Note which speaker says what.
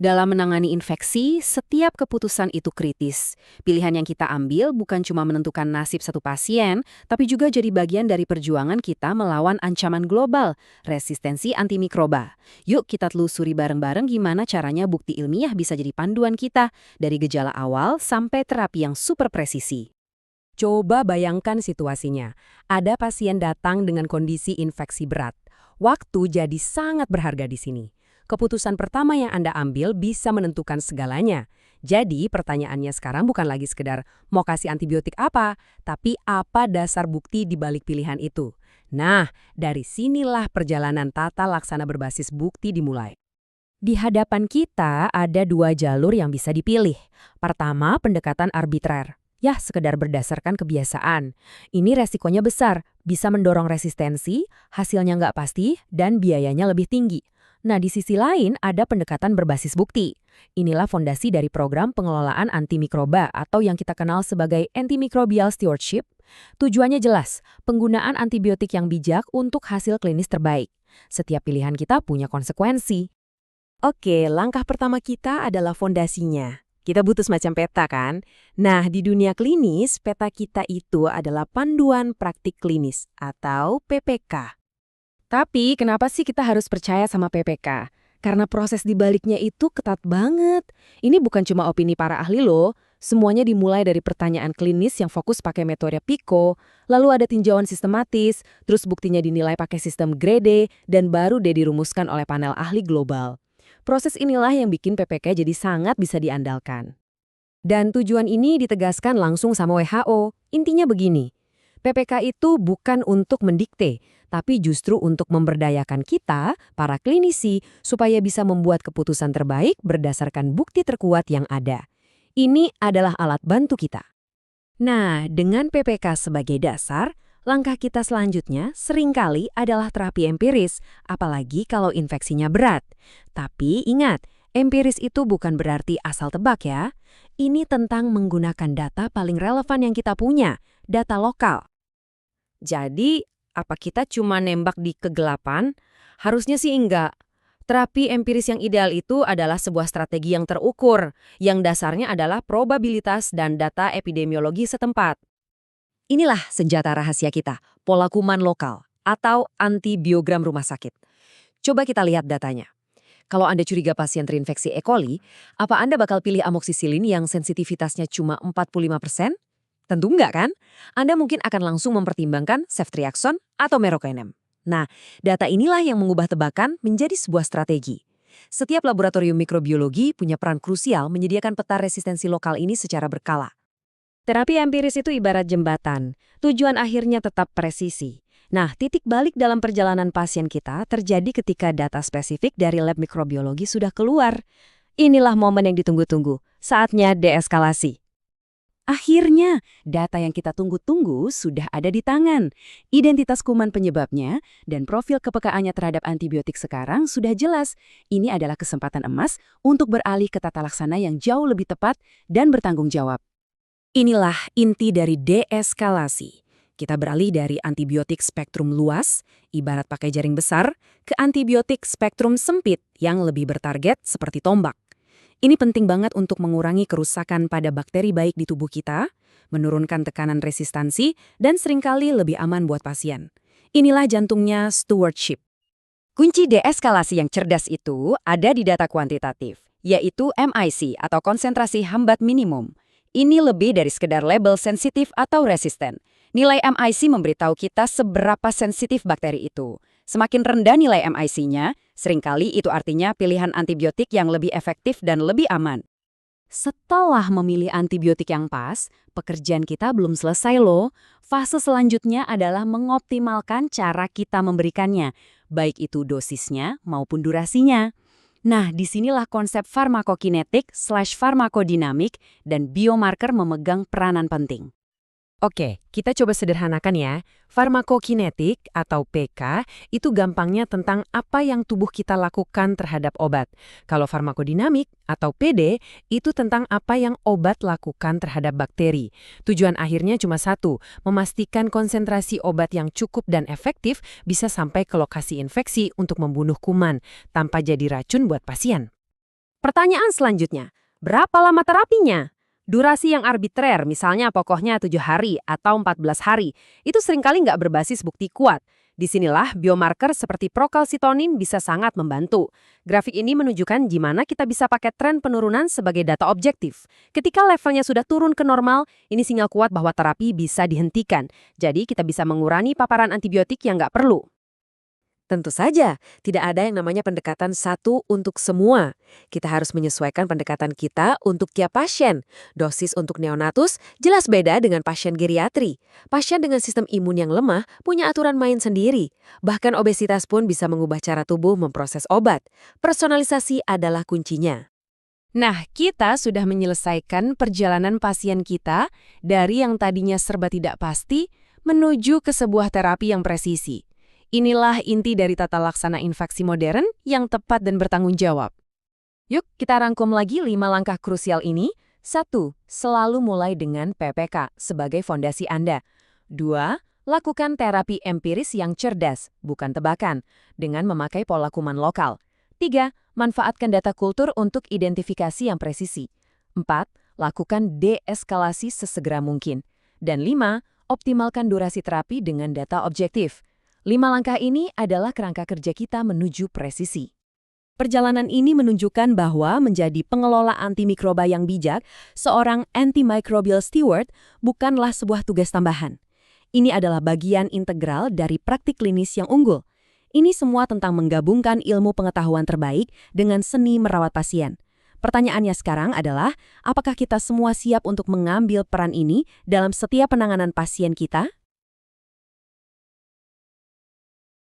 Speaker 1: Dalam menangani infeksi, setiap keputusan itu kritis. Pilihan yang kita ambil bukan cuma menentukan nasib satu pasien, tapi juga jadi bagian dari perjuangan kita melawan ancaman global, resistensi antimikroba. Yuk kita telusuri bareng-bareng gimana caranya bukti ilmiah bisa jadi panduan kita, dari gejala awal sampai terapi yang super presisi.
Speaker 2: Coba bayangkan situasinya. Ada pasien datang dengan kondisi infeksi berat. Waktu jadi sangat berharga di sini. Keputusan pertama yang Anda ambil bisa menentukan segalanya. Jadi pertanyaannya sekarang bukan lagi sekedar mau kasih antibiotik apa, tapi apa dasar bukti di balik pilihan itu. Nah, dari sinilah perjalanan tata laksana berbasis bukti dimulai. Di hadapan kita ada dua jalur yang bisa dipilih. Pertama, pendekatan arbitrer. Ya, sekedar berdasarkan kebiasaan. Ini resikonya besar, bisa mendorong resistensi, hasilnya nggak pasti, dan biayanya lebih tinggi. Nah, di sisi lain ada pendekatan berbasis bukti. Inilah fondasi dari program pengelolaan antimikroba atau yang kita kenal sebagai antimicrobial stewardship. Tujuannya jelas, penggunaan antibiotik yang bijak untuk hasil klinis terbaik. Setiap pilihan kita punya konsekuensi. Oke, langkah pertama kita adalah fondasinya. Kita butuh semacam peta kan? Nah, di dunia klinis, peta kita itu adalah panduan praktik klinis atau PPK.
Speaker 1: Tapi kenapa sih kita harus percaya sama PPK? Karena proses di baliknya itu ketat banget. Ini bukan cuma opini para ahli loh. Semuanya dimulai dari pertanyaan klinis yang fokus pakai metode PICO, lalu ada tinjauan sistematis, terus buktinya dinilai pakai sistem grade, dan baru deh dirumuskan oleh panel ahli global. Proses inilah yang bikin PPK jadi sangat bisa diandalkan. Dan tujuan ini ditegaskan langsung sama WHO. Intinya begini, PPK itu bukan untuk mendikte, tapi justru untuk memberdayakan kita, para klinisi, supaya bisa membuat keputusan terbaik berdasarkan bukti terkuat yang ada. Ini adalah alat bantu kita. Nah, dengan PPK sebagai dasar, langkah kita selanjutnya seringkali adalah terapi empiris, apalagi kalau infeksinya berat. Tapi ingat, empiris itu bukan berarti asal tebak ya. Ini tentang menggunakan data paling relevan yang kita punya, data lokal. Jadi, apa kita cuma nembak di kegelapan? Harusnya sih enggak. Terapi empiris yang ideal itu adalah sebuah strategi yang terukur, yang dasarnya adalah probabilitas dan data epidemiologi setempat. Inilah senjata rahasia kita, pola kuman lokal atau antibiogram rumah sakit. Coba kita lihat datanya. Kalau Anda curiga pasien terinfeksi E. coli, apa Anda bakal pilih amoksisilin yang sensitivitasnya cuma 45%? Tentu enggak kan? Anda mungkin akan langsung mempertimbangkan ceftriaxone atau meropenem. Nah, data inilah yang mengubah tebakan menjadi sebuah strategi. Setiap laboratorium mikrobiologi punya peran krusial menyediakan peta resistensi lokal ini secara berkala. Terapi empiris itu ibarat jembatan, tujuan akhirnya tetap presisi. Nah, titik balik dalam perjalanan pasien kita terjadi ketika data spesifik dari lab mikrobiologi sudah keluar. Inilah momen yang ditunggu-tunggu, saatnya deeskalasi. Akhirnya, data yang kita tunggu-tunggu sudah ada di tangan. Identitas kuman penyebabnya dan profil kepekaannya terhadap antibiotik sekarang sudah jelas. Ini adalah kesempatan emas untuk beralih ke tata laksana yang jauh lebih tepat dan bertanggung jawab. Inilah inti dari deeskalasi. Kita beralih dari antibiotik spektrum luas, ibarat pakai jaring besar, ke antibiotik spektrum sempit yang lebih bertarget seperti tombak. Ini penting banget untuk mengurangi kerusakan pada bakteri baik di tubuh kita, menurunkan tekanan resistansi, dan seringkali lebih aman buat pasien. Inilah jantungnya stewardship. Kunci deeskalasi yang cerdas itu ada di data kuantitatif, yaitu MIC atau konsentrasi hambat minimum. Ini lebih dari sekedar label sensitif atau resisten. Nilai MIC memberitahu kita seberapa sensitif bakteri itu. Semakin rendah nilai MIC-nya, seringkali itu artinya pilihan antibiotik yang lebih efektif dan lebih aman. Setelah memilih antibiotik yang pas, pekerjaan kita belum selesai loh. Fase selanjutnya adalah mengoptimalkan cara kita memberikannya, baik itu dosisnya maupun durasinya. Nah, disinilah konsep farmakokinetik/farmakodinamik dan biomarker memegang peranan penting. Oke, kita coba sederhanakan ya. Farmakokinetik atau PK itu gampangnya tentang apa yang tubuh kita lakukan terhadap obat. Kalau farmakodinamik atau PD itu tentang apa yang obat lakukan terhadap bakteri. Tujuan akhirnya cuma satu, memastikan konsentrasi obat yang cukup dan efektif bisa sampai ke lokasi infeksi untuk membunuh kuman tanpa jadi racun buat pasien.
Speaker 2: Pertanyaan selanjutnya, berapa lama terapinya? Durasi yang arbitrer, misalnya pokoknya 7 hari atau 14 hari, itu seringkali nggak berbasis bukti kuat. Disinilah biomarker seperti prokalsitonin bisa sangat membantu. Grafik ini menunjukkan gimana kita bisa pakai tren penurunan sebagai data objektif. Ketika levelnya sudah turun ke normal, ini sinyal kuat bahwa terapi bisa dihentikan. Jadi kita bisa mengurangi paparan antibiotik yang nggak perlu.
Speaker 1: Tentu saja, tidak ada yang namanya pendekatan satu untuk semua. Kita harus menyesuaikan pendekatan kita untuk tiap pasien. Dosis untuk neonatus jelas beda dengan pasien geriatri. Pasien dengan sistem imun yang lemah punya aturan main sendiri. Bahkan obesitas pun bisa mengubah cara tubuh memproses obat. Personalisasi adalah kuncinya.
Speaker 2: Nah, kita sudah menyelesaikan perjalanan pasien kita dari yang tadinya serba tidak pasti menuju ke sebuah terapi yang presisi. Inilah inti dari tata laksana infeksi modern yang tepat dan bertanggung jawab. Yuk, kita rangkum lagi 5 langkah krusial ini. 1. Selalu mulai dengan PPK sebagai fondasi Anda. 2. Lakukan terapi empiris yang cerdas, bukan tebakan, dengan memakai pola kuman lokal. 3. Manfaatkan data kultur untuk identifikasi yang presisi. 4. Lakukan deeskalasi sesegera mungkin. Dan 5. Optimalkan durasi terapi dengan data objektif. 5 langkah ini adalah kerangka kerja kita menuju presisi. Perjalanan ini menunjukkan bahwa menjadi pengelola antimikroba yang bijak, seorang antimicrobial steward bukanlah sebuah tugas tambahan. Ini adalah bagian integral dari praktik klinis yang unggul. Ini semua tentang menggabungkan ilmu pengetahuan terbaik dengan seni merawat pasien. Pertanyaannya sekarang adalah, apakah kita semua siap untuk mengambil peran ini dalam setiap penanganan pasien kita?